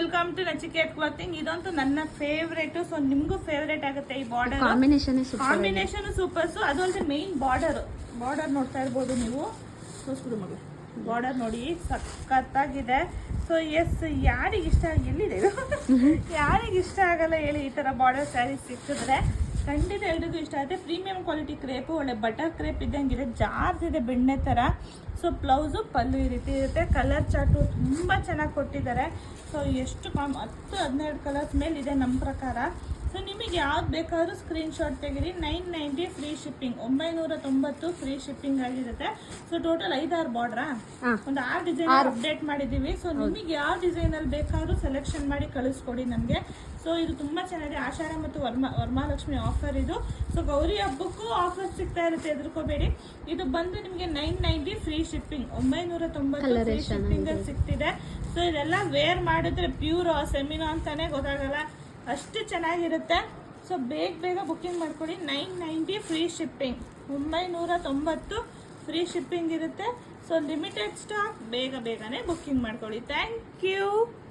Welcome to Nachiket clothing. ಇದಂತೂ ನನ್ನ favourite. So ನಿಮ್ಗೂ ಫೇವ್ರೇಟ್ ಆಗುತ್ತೆ ಈ ಬಾರ್ಡರ್. Combination supers. ಅದು ಅಲ್ಲದೆ ಮೇನ್ ಬಾರ್ಡರ್ ನೋಡ್ತಾ ಇರ್ಬೋದು ನೀವು. ತೋರಿಸ್ಬಿಡು ಮಗಳು, ಬಾರ್ಡರ್ ನೋಡಿ ಸಖತ್ತಾಗಿದೆ. ಸೊ ಎಸ್, ಯಾರಿಗೆ ಇಷ್ಟ ಎಲ್ಲಿದೆ ಇದು ಯಾರಿಗೆ ಇಷ್ಟ ಆಗಲ್ಲ ಹೇಳಿ? ಈ ತರ ಬಾರ್ಡರ್ ಸ್ಯಾರಿ ಸಿಕ್ಕಿದ್ರೆ ಖಂಡಿತ ಎಲ್ರಿಗೂ ಇಷ್ಟ ಆಗುತ್ತೆ. ಪ್ರೀಮಿಯಂ ಕ್ವಾಲಿಟಿ ಕ್ರೇಪು, ಒಳ್ಳೆ ಬಟರ್ ಕ್ರೇಪ್ ಇದ್ದಂಗಿದೆ, ಜಾರ್ಜ್ ಇದೆ ಬೆಣ್ಣೆ ತರ. ಸೊ ಬ್ಲೌಸು ಪಲ್ಲು ಈ ರೀತಿ ಇರುತ್ತೆ. ಕಲರ್ ಚಾರ್ಟು ತುಂಬಾ ಚೆನ್ನಾಗಿ ಕೊಟ್ಟಿದ್ದಾರೆ. ಸೊ ಎಷ್ಟು 10-12 ಕಲರ್ಸ್ ಮೇಲೆ ಇದೆ ನಮ್ಮ ಪ್ರಕಾರ. ಸೊ ನಿಮಗೆ ಯಾವ್ದು ಬೇಕಾದ್ರೂ ಸ್ಕ್ರೀನ್ ಶಾಟ್ ತೆಗೀರಿ. 990 ಫ್ರೀ ಶಿಪ್ಪಿಂಗ್, 990 ಫ್ರೀ ಶಿಪ್ಪಿಂಗ್ ಆಗಿರುತ್ತೆ. ಸೊ ಟೋಟಲ್ 5-6 ಬಾರ್ಡ್ರಾ, ಒಂದು 6 ಡಿಸೈನ್ ಅಪ್ಡೇಟ್ ಮಾಡಿದೀವಿ. ಸೊ ನಿಮಗೆ ಯಾವ ಡಿಸೈನ್ ಅಲ್ಲಿ ಬೇಕಾದ್ರೂ ಸೆಲೆಕ್ಷನ್ ಮಾಡಿ ಕಳಿಸ್ಕೊಡಿ ನಮಗೆ. ಸೊ ಇದು ತುಂಬಾ ಚೆನ್ನಾಗಿದೆ. ಆಷಾಢ ಮತ್ತು ವರಮಹಾಲಕ್ಷ್ಮಿ ಆಫರ್ ಇದು. ಸೊ ಗೌರಿ ಹಬ್ಬಕ್ಕೂ ಆಫರ್ ಸಿಗ್ತಾ ಇರುತ್ತೆ, ಎದುರ್ಕೋಬೇಡಿ. ಇದು ಬಂದು ನಿಮಗೆ 990 ಫ್ರೀ ಶಿಪ್ಪಿಂಗ್, 990 ಫ್ರೀ ಶಿಪ್ಪಿಂಗ್ ಅಲ್ಲಿ ಸಿಗ್ತಿದೆ. ಸೊ ಇದೆಲ್ಲ ವೇರ್ ಮಾಡಿದ್ರೆ ಪ್ಯೂರ್ ಸೆಮಿನೋ ಅಂತಾನೆ ಗೊತ್ತಾಗಲ್ಲ, ಅಷ್ಟು ಚೆನ್ನಾಗಿರುತ್ತೆ. ಸೊ ಬೇಗ ಬುಕ್ಕಿಂಗ್ ಮಾಡ್ಕೊಳ್ಳಿ. 990 ಫ್ರೀ ಶಿಪ್ಪಿಂಗ್, 990 ಫ್ರೀ ಶಿಪ್ಪಿಂಗ್ ಇರುತ್ತೆ. ಸೊ ಲಿಮಿಟೆಡ್ ಸ್ಟಾಕ್, ಬೇಗನೆ ಬುಕ್ಕಿಂಗ್ ಮಾಡ್ಕೊಳ್ಳಿ. Thank you.